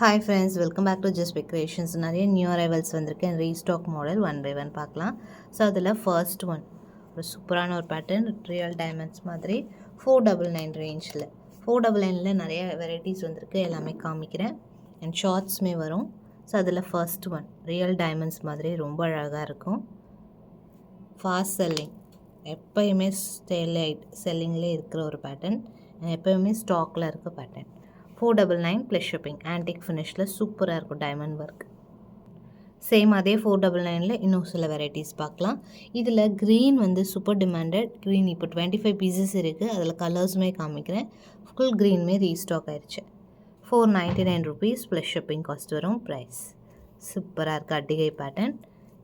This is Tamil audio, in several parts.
Hi friends, welcome back to just pick creations. நிறைய நியூ அரைவல்ஸ் வந்திருக்கேன். Restock model one by one பார்க்கலாம். ஸோ அதில் ஃபர்ஸ்ட் ஒன் ஒரு சூப்பரான ஒரு பேட்டர்ன், ரியல் டைமண்ட்ஸ் மாதிரி 499 ரேஞ்சில். 499 நிறைய வெரைட்டிஸ் வந்திருக்கு, எல்லாமே காமிக்கிறேன். அண்ட் ஷார்ட்ஸுமே வரும். ஸோ அதில் ஃபர்ஸ்ட் ஒன் ரியல் டைமண்ட்ஸ் மாதிரி ரொம்ப அழகாக இருக்கும். ஃபாஸ்ட் செல்லிங், எப்போயுமே செல்லிங்லேயே இருக்கிற ஒரு பேட்டர்ன், எப்போயுமே ஸ்டாக்கில் இருக்க பேட்டர்ன். 499 plus shipping. ஆன்டிக் ஃபினிஷில் சூப்பராக இருக்கும் டைமண்ட் ஒர்க். சேம் அதே 499 இன்னும் சில வெரைட்டிஸ் பார்க்கலாம். இதில் க்ரீன் வந்து சூப்பர் டிமாண்டட் க்ரீன். இப்போ 25 பீசஸ் இருக்குது. அதில் கலர்ஸுமே காமிக்கிறேன். ஃபுல் க்ரீனுமே ரீஸ்டாக் ஆயிடுச்சு. 499 ருபீஸ் ப்ளஸ் ஷிப்பிங் காஸ்ட் வரும். ப்ரைஸ் சூப்பராக இருக்குது. அட்டிகை பேட்டர்ன்.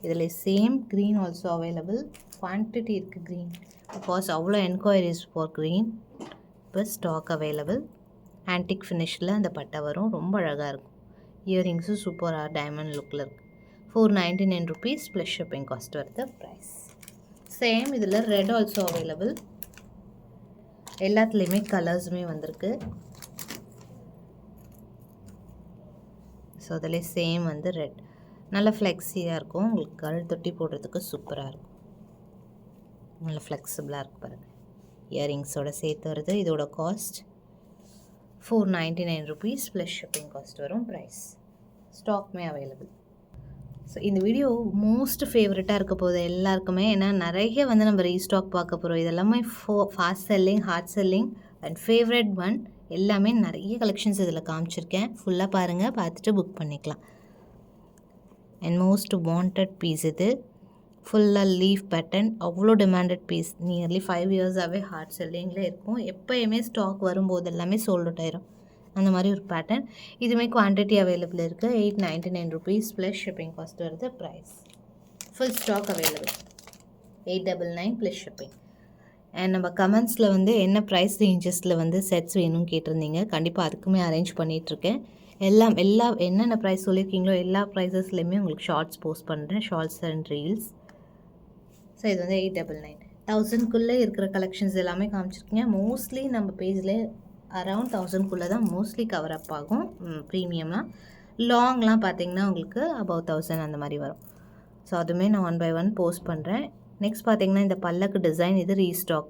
இதில் same green also available. Quantity இருக்குது க்ரீன், பிகாஸ் அவ்வளோ என்கொயரிஸ் ஃபார் க்ரீன். இப்போ ஸ்டாக் அவைலபிள். ஆன்டிக் ஃபினிஷில் அந்த பட்டை வரும், ரொம்ப அழகாக இருக்கும். இயரிங்ஸும் சூப்பராக டைமண்ட் லுக்கில் இருக்குது. 499 ருபீஸ் ப்ளஸ் ஷிப்பிங் காஸ்ட் வருது. Price same. இதில் ரெட் ஆல்சோ அவைலபிள். எல்லாத்துலேயுமே கலர்ஸுமே வந்திருக்கு. ஸோ அதில் சேம் வந்து ரெட் நல்ல ஃப்ளெக்ஸியாக இருக்கும். உங்களுக்கு கல் தொட்டி போடுறதுக்கு சூப்பராக இருக்கும். நல்ல ஃப்ளெக்சிபிளாக இருக்குது பாருங்கள். இயரிங்ஸோட சேர்த்து வருது. இதோட cost 499 rupees plus shipping cost வரும். ப்ரைஸ் ஸ்டாக்மே அவைலபிள். ஸோ இந்த வீடியோ மோஸ்ட் ஃபேவரட்டாக இருக்க போகுது எல்லாருக்குமே. ஏன்னா நிறைய வந்து நம்ம ரீஸ்டாக் பார்க்க போகிறோம். இதெல்லாமே fast selling, hard selling and favourite one. எல்லாமே நிறைய கலெக்ஷன்ஸ் இதில் காமிச்சிருக்கேன். ஃபுல்லாக பாருங்கள், பார்த்துட்டு புக் பண்ணிக்கலாம். அண்ட் மோஸ்ட் வாண்டட் பீஸ் இது. ஃபுல்லாக லீஃப் பேட்டர்ன், அவ்வளோ டிமாண்டட் பீஸ். நியர்லி 5 இயர்ஸாகவே ஹார்ட் செல்லிங்கில் இருக்கும். எப்போயுமே ஸ்டாக் வரும்போது எல்லாமே சோல்ட் அவுட் ஆயிரும். அந்த மாதிரி ஒரு பேட்டர்ன். இதுவுமே குவான்டிட்டி அவைலபிள் இருக்குது. 899 ருபீஸ் ப்ளஸ் ஷிப்பிங் காஸ்ட் வருது. Price full stock available. 899 plus shipping. And நம்ம கமெண்ட்ஸில் வந்து என்ன ப்ரைஸ் ரேஞ்சஸில் வந்து செட்ஸ் வேணும்னு கேட்டிருந்தீங்க. கண்டிப்பாக அதுக்குமே அரேஞ்ச் பண்ணிகிட்ருக்கேன். எல்லா என்னென்ன ப்ரைஸ் சொல்லியிருக்கீங்களோ எல்லா ப்ரைஸஸ்லேயுமே உங்களுக்கு ஷார்ட்ஸ் போஸ்ட் பண்ணுறேன், ஷார்ட்ஸ் அண்ட் ரீல்ஸ். ஸோ இது வந்து 899. 1000க்குள்ளே இருக்கிற கலெக்ஷன்ஸ் எல்லாமே காமிச்சிருக்கீங்க. மோஸ்ட்லி நம்ம பேஜில் அரவுண்ட் 1000க்குள்ளே தான் மோஸ்ட்லி கவர் அப் ஆகும். ப்ரீமியம்லாம் லாங்லாம் பார்த்தீங்கன்னா உங்களுக்கு அபவ் 1000 அந்த மாதிரி வரும். ஸோ அதுவுமே நான் 1 பை 1 போஸ்ட் பண்ணுறேன். நெக்ஸ்ட் பார்த்தீங்கன்னா இந்த பல்லக்கு டிசைன், இது ரீஸ்டாக்,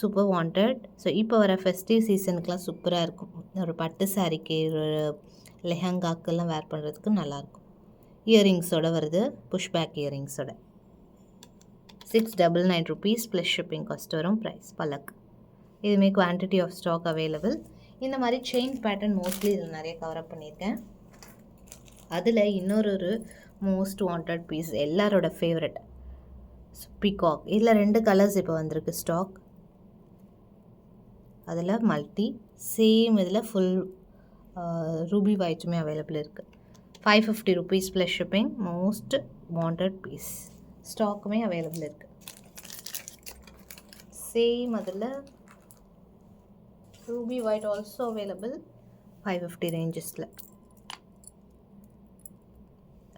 சூப்பர் வாண்டட். ஸோ இப்போ வர ஃபெஸ்டிவ் சீசனுக்குலாம் சூப்பராக இருக்கும். ஒரு பட்டு சாரிக்கு, ஒரு லெஹங்காக்கெல்லாம் வேர் பண்ணுறதுக்கு நல்லாயிருக்கும். இயரிங்ஸோடு வருது, புஷ்பேக் இயரிங்ஸோட. 699 ருபீஸ் ப்ளஸ் ஷிப்பிங் காஸ்ட் வரும். ப்ரைஸ் பல்லக். இதுவுமே குவான்டிட்டி ஆஃப் ஸ்டாக் அவைலபிள். இந்த மாதிரி செயின் பேட்டர்ன் மோஸ்ட்லி இதில் நிறைய கவரப் பண்ணியிருக்கேன். அதில் இன்னொரு மோஸ்ட் வாண்டட் பீஸ், எல்லாரோட ஃபேவரட் பீகாக். இதில் 2 கலர்ஸ் இப்போ வந்திருக்கு ஸ்டாக். அதில் மல்டி, சேம் இதில் ஃபுல் ரூபி ஒயிட்டுமே அவைலபிள் இருக்குது. 550 rupees plus shipping. Most wanted piece. ஸ்டாக்குமே அவைலபிள் இருக்குது. சேம் அதில் ரூபி ஒயிட் ஆல்சோ அவைலபிள். 550 ரேஞ்சஸில்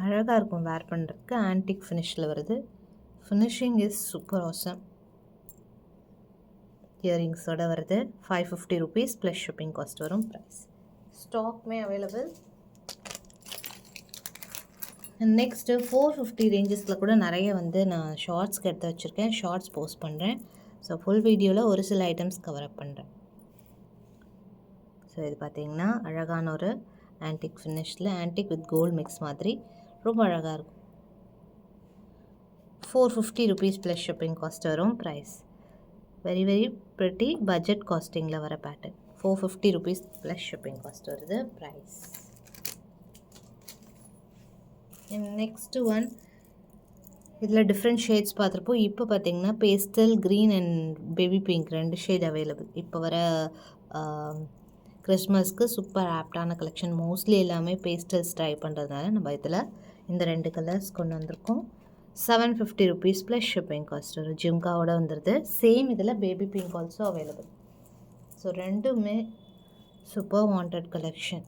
அழகாக இருக்கும் வேர் பண்ணுறதுக்கு. ஆன்டிக் ஃபினிஷில் வருது. Finishing is super awesome. இயரிங்ஸோடு வருது. 550 ருபீஸ் ப்ளஸ் ஷிப்பிங் காஸ்ட் வரும். ப்ரைஸ் ஸ்டாக்மே அவைலபிள். நெக்ஸ்ட்டு 450 ரேஞ்சஸில் கூட நிறைய வந்து நான் ஷார்ட்ஸ்க்கு எடுத்து வச்சுருக்கேன். ஷார்ட்ஸ் போஸ்ட் பண்ணுறேன். ஸோ ஃபுல் வீடியோவில் ஒரு சில ஐட்டம்ஸ் கவர் அப் பண்ணுறேன். ஸோ இது பார்த்திங்கன்னா அழகான ஒரு ஆன்டிக் ஃபினிஷில், ஆன்டிக் வித் கோல்டு மிக்ஸ் மாதிரி ரொம்ப அழகாக இருக்கும். 450 ருபீஸ் ப்ளஸ் ஷிப்பிங் காஸ்ட் வரும். ப்ரைஸ் வெரி ப்ரிட்டி பட்ஜெட் காஸ்டிங்கில் வர pattern. 450 rupees plus shipping cost வருது. Price next one. இதில் டிஃப்ரெண்ட் ஷேட்ஸ் பார்த்துருப்போம். இப்போ பார்த்தீங்கன்னா pastel green and baby pink 2 shade available. இப்போ வர கிறிஸ்மஸ்க்கு சூப்பர் ஆப்டான கலெக்ஷன். மோஸ்ட்லி எல்லாமே பேஸ்டல்ஸ் ட்ரை பண்ணுறதுனால நம்ம இதில் இந்த 2 கலர்ஸ் கொண்டு வந்திருக்கோம். 750 ருபீஸ் ப்ளஸ் ஷிப்பிங் காஸ்ட் வரும். ஜிம்காவோட வந்துடுது. சேம் இதில் baby pink also available. So ரெண்டுமே சூப்பர் வாண்டட் கலெக்ஷன்.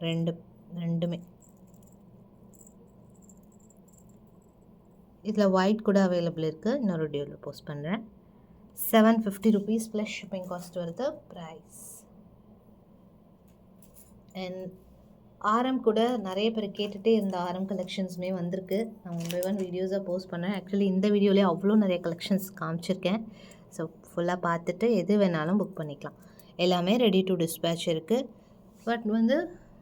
ரெண்டுமே. இதில் ஒயிட் கூட அவைலபிள் இருக்குது. இன்னொரு வீடியோவில் போஸ்ட் பண்ணுறேன். 750 ருபீஸ் ப்ளஸ் ஷிப்பிங் காஸ்ட் வருது. ப்ரைஸ் அண்ட் ஆரம் கூட நிறைய பேர் கேட்டுகிட்டே இருந்த ஆரம் கலெக்ஷன்ஸுமே வந்திருக்கு. நான் 1 பை 1 வீடியோஸாக போஸ்ட் பண்ணேன். ஆக்சுவலி இந்த வீடியோலேயே அவ்வளோ நிறைய கலெக்ஷன்ஸ் காமிச்சிருக்கேன். ஸோ ஃபுல்லாக பார்த்துட்டு எது வேணாலும் புக் பண்ணிக்கலாம். எல்லாமே ரெடி டு டிஸ்பேட்ச் இருக்குது. பட் வந்து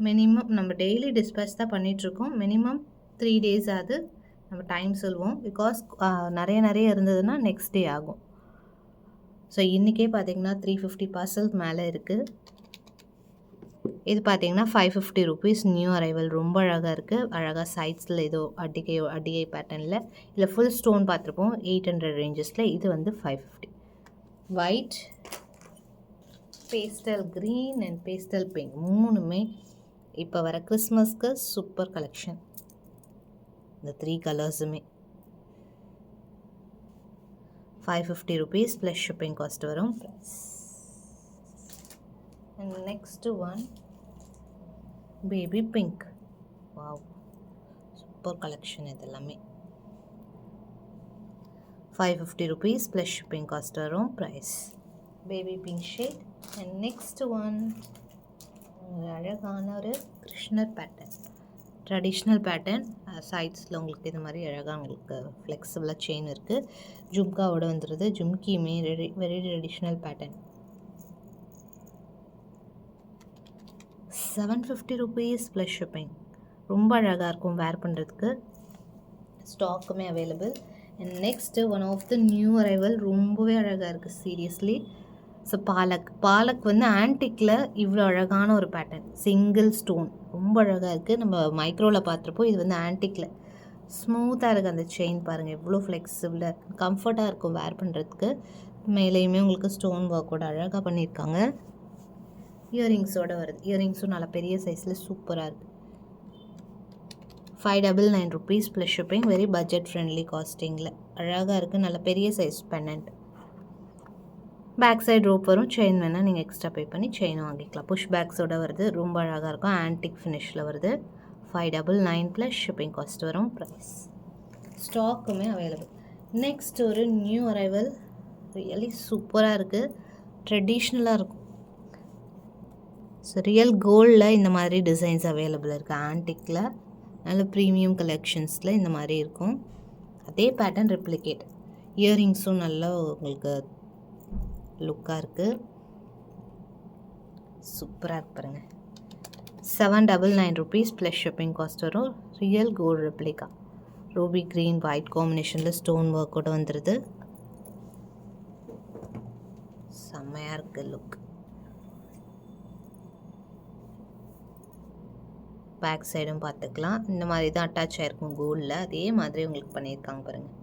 மினிமம் நம்ம டெய்லி டிஸ்பேட்ச் தான் பண்ணிகிட்ருக்கோம். மினிமம் 3 days ஆகுது நம்ம டைம் சொல்லுவோம். பிகாஸ் நிறைய இருந்ததுன்னா நெக்ஸ்ட் டே ஆகும். ஸோ இன்றைக்கே பார்த்திங்கன்னா 350 பார்சல் மேலே இருக்குது. இது பார்த்தீங்கன்னா 550 rupees நியூ அரைவல். ரொம்ப அழகாக இருக்குது. அழகாக சைட்ஸில் ஏதோ அடிகை பேட்டர்னில் இல்லை ஃபுல் ஸ்டோன் பார்த்துருப்போம் 800 ரேஞ்சஸில். இது வந்து 550. White, pastel green and pastel pink மூணுமே இப்போ வர கிறிஸ்மஸ்க்கு சூப்பர் கலெக்ஷன். இந்த 3 கலர்ஸுமே 550 rupees ப்ளஸ் ஷிப்பிங் காஸ்ட் வரும். And next one baby pink. Wow, super collection. இது எல்லாமே 550 rupees ப்ளஸ் ஷிப்பிங் காஸ்ட் வரும். Price baby pink shade. And next one அழகான ஒரு கிருஷ்ணர் பேட்டர்ன், ட்ரெடிஷ்னல் பேட்டர்ன். சைட்ஸில் உங்களுக்கு இது மாதிரி அழகாக உங்களுக்கு ஃப்ளெக்சிபிளாக செயின் இருக்குது. ஜும்காவோட வந்துடுது. ஜும்கியுமே very traditional pattern. 750 rupees plus shipping. ரொம்ப அழகாக இருக்கும் வேர் பண்ணுறதுக்கு. ஸ்டாக்குமே available. And next one of the new arrival. ரொம்பவே அழகாக இருக்குது சீரியஸ்லி. ஸோ பாலக் வந்து ஆன்டிக்கில் இவ்வளோ அழகான ஒரு பேட்டர்ன், சிங்கிள் ஸ்டோன், ரொம்ப அழகாக இருக்குது. நம்ம மைக்ரோவில் பார்த்துருப்போம். இது வந்து ஆன்டிக்கில் ஸ்மூத்தாக இருக்குது. அந்த செயின் பாருங்கள் எவ்வளோ ஃப்ளெக்சிபிளாக இருக்குது. கம்ஃபர்ட்டாக இருக்கும் வேர் பண்ணுறதுக்கு. மேலேயுமே உங்களுக்கு ஸ்டோன் ஒர்க்கோட அழகாக பண்ணியிருக்காங்க. இயரிங்ஸோடு வருது. இயரிங்ஸும் நல்லா பெரிய சைஸில் சூப்பராக இருக்குது. 599 rupees plus shipping. Very budget friendly காஸ்டிங்கில் அழகாக இருக்குது. நல்ல பெரிய size pendant. Back side rope வரும். செயின் வேணால் நீங்கள் எக்ஸ்ட்ரா பே பண்ணி செயினும் வாங்கிக்கலாம். புஷ் பேக்ஸோடு வருது. ரொம்ப அழகாக இருக்கும். ஆன்டிக் ஃபினிஷில் வருது. 599 ப்ளஸ் ஷிப்பிங் காஸ்ட் வரும். ப்ரைஸ் ஸ்டாக்குமே அவைலபிள். நெக்ஸ்ட் ஒரு நியூ அரைவல். ரியலி சூப்பராக இருக்குது. ட்ரெடிஷ்னலாக இருக்கும். ஸோ ரியல் கோல்டில் இந்த மாதிரி டிசைன்ஸ் அவைலபிள் இருக்குது. ஆன்டிக்கில் நல்ல ப்ரீமியம் கலெக்ஷன்ஸில் இந்த மாதிரி இருக்கும். அதே பேட்டர்ன் ரெப்ளிகேட். இயரிங்ஸும் நல்லா உங்களுக்கு லுக்காக இருக்குது. சூப்பராக இருக்கு பாருங்கள். 799 rupees ப்ளஸ் ஷிப்பிங் காஸ்ட் வரும். Real gold replica. Ruby green white காம்பினேஷனில் ஸ்டோன் ஒர்க்கோடு வந்துடுது. செம்மையாக இருக்குது லுக். பேக் சைடும் பார்த்துக்கலாம். இந்த மாதிரி தான் அட்டாச் ஆகிருக்கும் கோல்டில். அதே மாதிரி உங்களுக்கு பண்ணியிருக்காங்க பாருங்கள்.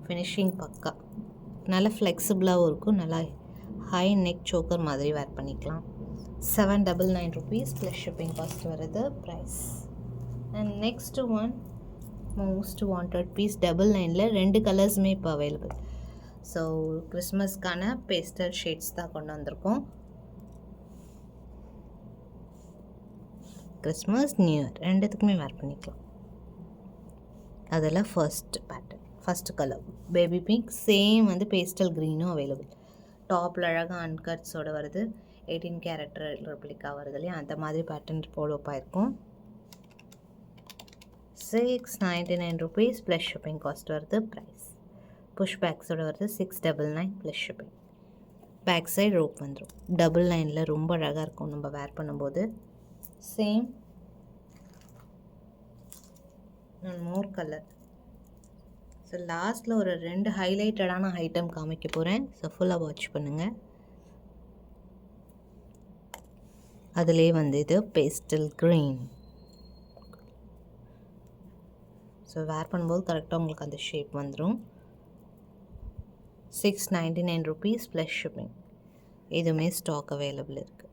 ஃபினிஷிங் பக்கா. நல்லா ஃப்ளெக்சிபிளாகவும் இருக்கும். நல்லா ஹை நெக் சோக்கர் மாதிரி வேர் பண்ணிக்கலாம். 799 rupees ப்ளஸ் ஷிப்பிங் காஸ்ட் வருது. Price. And next one most wanted piece 99ல் 2 கலர்ஸுமே இப்போ அவைலபிள். ஸோ கிறிஸ்மஸ்க்கான பேஸ்டல் ஷேட்ஸ் தான் கொண்டு வந்திருக்கோம். கிறிஸ்மஸ் நியூ இயர் ரெண்டுத்துக்குமே வேர் பண்ணிக்கலாம். அதில் first pattern, first colour baby pink. Same வந்து பேஸ்டல் க்ரீனும் அவைலபிள். டாப்பில் அழகாக அன்கட்ஸோடு வருது. 18 கேரட் ரெப்ளிகா வருது இல்லையா, அந்த மாதிரி பேட்டர்ன் ஃபாலோப்பாக இருக்கும். 699 rupees ப்ளஸ் ஷிப்பிங் காஸ்ட் வருது. ப்ரைஸ் புஷ் பேக்ஸோடு வருது. 699 plus shipping. Back side rope வந்துடும். 99ல் ரொம்ப அழகாக இருக்கும் நம்ம வேர் பண்ணும்போது. சேம் மோர் கலர். ஸோ லாஸ்ட்டில் ஒரு 2 ஹைலைட்டடான ஐட்டம் காமிக்க போகிறேன். ஸோ ஃபுல்லாக வாட்ச் பண்ணுங்கள். அதிலே வந்து இது பேஸ்டல் க்ரீன். ஸோ வேர் பண்ணும்போது கரெக்டாக உங்களுக்கு அந்த ஷேப் வந்துடும். 699 rupees ப்ளஸ் ஷிப்பிங். இதுவுமே ஸ்டாக் அவைலபிள் இருக்குது.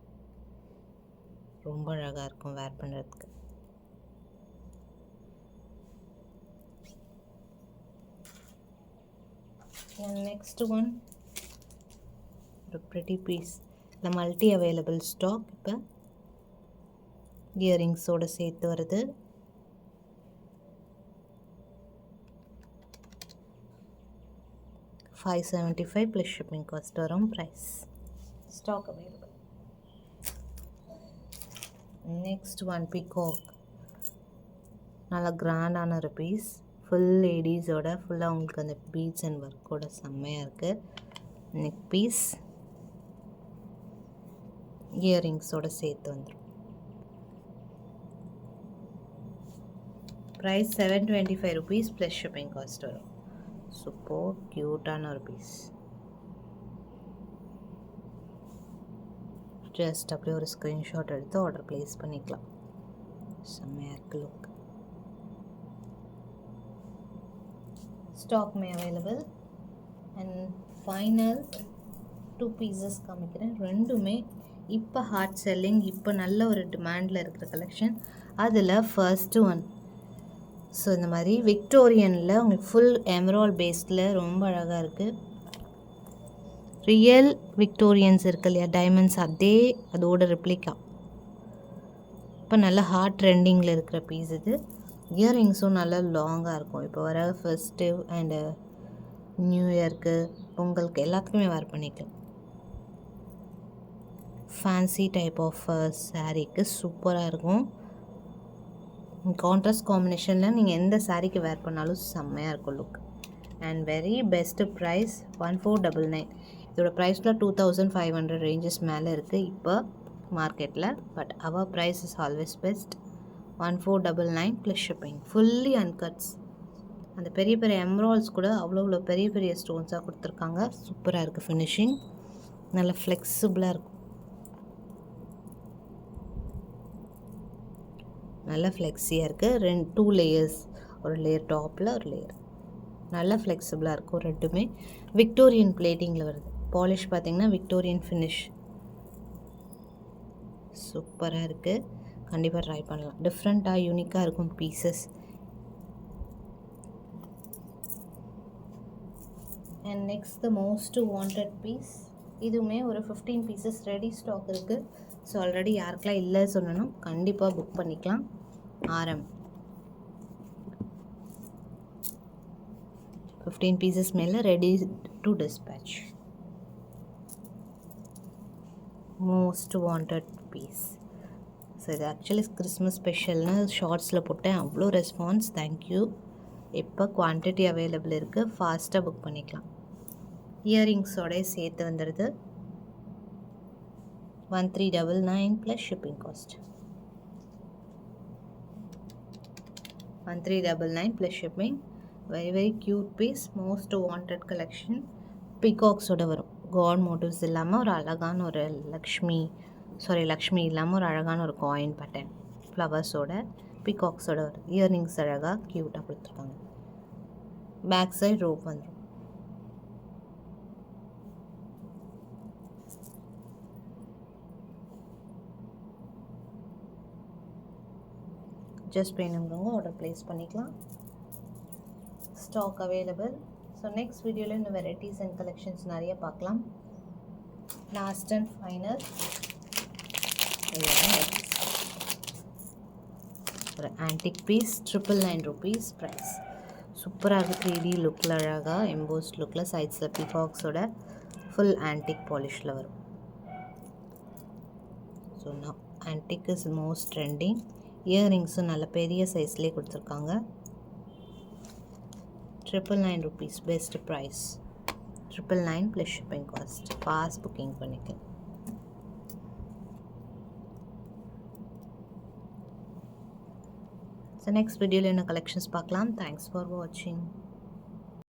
ரொம்ப அழகாக இருக்கும் வேர் பண்ணுறதுக்கு. நெக்ஸ்ட் ஒன் ஒரு ப்ரிட்டி பீஸ். இல்லை மல்டி அவைலபிள் ஸ்டாக். இப்போ இயரிங்ஸோடு சேர்த்து வருது. $575 ப்ளஸ் ஷிப்பிங் காஸ்ட் வரும். Price stock available. Next one peacock. நல்லா கிராண்டான ஒரு பீஸ். ஃபுல் லேடீஸோட ஃபுல்லாக உங்களுக்கு அந்த பீட்ஸ் அண்ட் ஒர்க்கோட செம்மையாக இருக்குது. நெக் பீஸ் இயரிங்ஸோட சேர்த்து வந்துடும். Price 725 rupees plus shipping cost வரும். சூப்பர் க்யூட்டான ஒரு பீஸ். ஜஸ்ட் அப்படியே ஒரு ஸ்க்ரீன்ஷாட் எடுத்து ஆர்டர் ப்ளேஸ் பண்ணிக்கலாம். செம்மையாக இருக்கு லுக். ஸ்டாக் மே அவைலபிள். அண்ட் ஃபைனல் 2 பீசஸ் காமிக்கிறேன். ரெண்டுமே இப்போ ஹாட் செல்லிங், இப்போ நல்ல ஒரு டிமாண்டில் இருக்கிற கலெக்ஷன். அதில் ஃபர்ஸ்ட்டு ஒன். ஸோ இந்த மாதிரி விக்டோரியனில் உங்களுக்கு ஃபுல் எமரால்ட் பேஸ்டில் ரொம்ப அழகாக இருக்குது. ரியல் விக்டோரியன்ஸ் இருக்கு இல்லையா, டைமண்ட்ஸ், அதோட ரிப்ளிகா. இப்போ நல்ல ஹாட் ட்ரெண்டிங்கில் இருக்கிற பீஸ் இது. இயரிங்ஸும் நல்லா லாங்காக இருக்கும். இப்போ வர ஃபெஸ்டிவ் அண்டு நியூ இயர்க்கு, பொங்கலுக்கு எல்லாத்துக்குமே வேர் பண்ணிக்கலாம். ஃபேன்சி டைப் ஆஃப் சாரீக்கு சூப்பராக இருக்கும். கான்ட்ராஸ்ட் காம்பினேஷனில் நீங்கள் எந்த சாரீக்கு வேர் பண்ணாலும் செம்மையாக இருக்கும் look. And very best price 1499. இதோட ப்ரைஸில் 2500 ரேஞ்சஸ் மேலே இருக்குது இப்போ மார்க்கெட்டில். But our price is always best. 1499 plus shipping. Fully uncuts. அந்த பெரிய பெரிய எம்ரால்ஸ் கூட அவ்வளோ பெரிய பெரிய ஸ்டோன்ஸாக கொடுத்துருக்காங்க. சூப்பராக இருக்குது ஃபினிஷிங். நல்லா ஃப்ளெக்சிபிளாக இருக்கும். நல்லா ஃப்ளெக்ஸியாக இருக்குது. 2 லேயர்ஸ். ஒரு லேயர் டாப்பில் ஒரு லேயர். நல்லா ஃப்ளெக்சிபிளாக இருக்கும். ரெண்டுமே விக்டோரியன் பிளேட்டிங்கில் வருது. பாலிஷ் பார்த்திங்கன்னா விக்டோரியன் ஃபினிஷ். சூப்பராக இருக்குது. கண்டிப்பாக ட்ரை பண்ணலாம். டிஃப்ரெண்ட்டாக யூனிக்காக இருக்கும் pieces. And next the most wanted piece. இதுவுமே ஒரு 15 பீசஸ் ரெடி ஸ்டாக் இருக்குது. ஸோ ஆல்ரெடி யாருக்கெல்லாம் இல்லை சொல்லணும், கண்டிப்பாக புக் பண்ணிக்கலாம். RM 15 பீசஸ் மேலே ready to dispatch. Most wanted piece. So இது ஆக்சுவலி கிறிஸ்மஸ் ஸ்பெஷல்னு ஷார்ட்ஸில் போட்டேன். அவ்வளோ ரெஸ்பான்ஸ், தேங்க்யூ. இப்போ குவான்டிட்டி அவைலபிள் இருக்குது. ஃபாஸ்ட்டாக புக் பண்ணிக்கலாம். இயரிங்ஸோடய சேர்த்து வந்துடுது. 1399 plus shipping cost. 1399 plus shipping. Very cute piece. Most wanted collection. பிகாக்ஸோட வரும். காட் மோட்டிவ்ஸ் இல்லாமல் ஒரு அழகான ஒரு லக்ஷ்மி இல்லாமல் ஒரு அழகான ஒரு காயின் பேட்டர்ன் ஃப்ளவர்ஸோட பிகாக்ஸோட வரும். இயர்ரிங்ஸ் அழகாக க்யூட்டாக கொடுத்துருக்காங்க. பேக் சைட் ரோப் வந்துடும். ஜஸ்ட் வேணுங்கிறவங்க ஆர்டர் ப்ளேஸ் பண்ணிக்கலாம். Stock available. ஸோ நெக்ஸ்ட் வீடியோவில் இன்னும் வெரைட்டிஸ் அண்ட் கலெக்ஷன்ஸ் நிறைய பார்க்கலாம். லாஸ்ட் அண்ட் ஃபைனல் ஒரு ஆன்டிக் பீஸ். 999 rupees price. சூப்பராக இருக்குது. 3D லுக்கில் அழகாக எம்போஸ்ட் லுக்கில் சைட்ஸில் பிகாக்ஸோட ஃபுல் ஆன்டிக் பாலிஷில் வரும். ஸோ நான் ஆன்டிக் இஸ் மோஸ்ட் ட்ரெண்டிங். இயரிங்ஸும் நல்ல பெரிய சைஸ்லேயே கொடுத்துருக்காங்க. 999 rupees best price. 999 plus shipping cost. Fast booking பண்ணிக்கலாம். ஸோ நெக்ஸ்ட் வீடியோவில் என்ன கலெக்ஷன்ஸ் பார்க்கலாம். தேங்க்ஸ் ஃபார் வாட்சிங்.